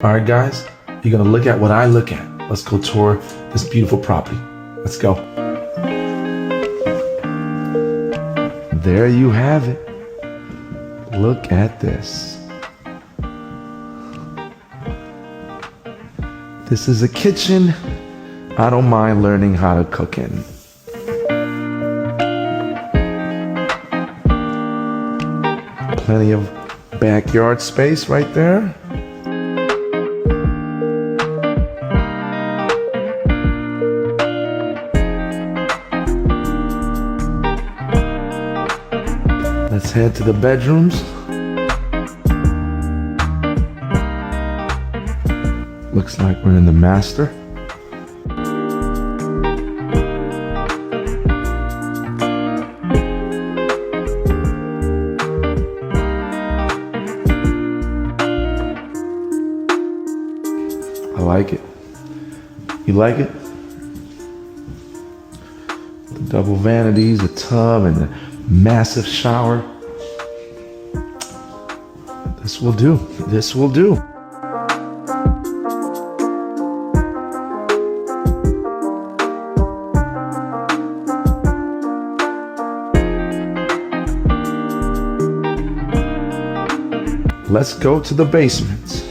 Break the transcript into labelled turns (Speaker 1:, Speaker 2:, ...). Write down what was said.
Speaker 1: All right, guys, you're gonna look at what I look at. Let's go tour this beautiful property. Let's go. There you have it. Look at this. This is a kitchen I don't mind learning how to cook in. Plenty of backyard space right there. Let's head to the bedrooms. Looks like we're in the master. I like it. You like it? The double vanities, the tub, and the massive shower. This will do. This will do. Let's go to the basement.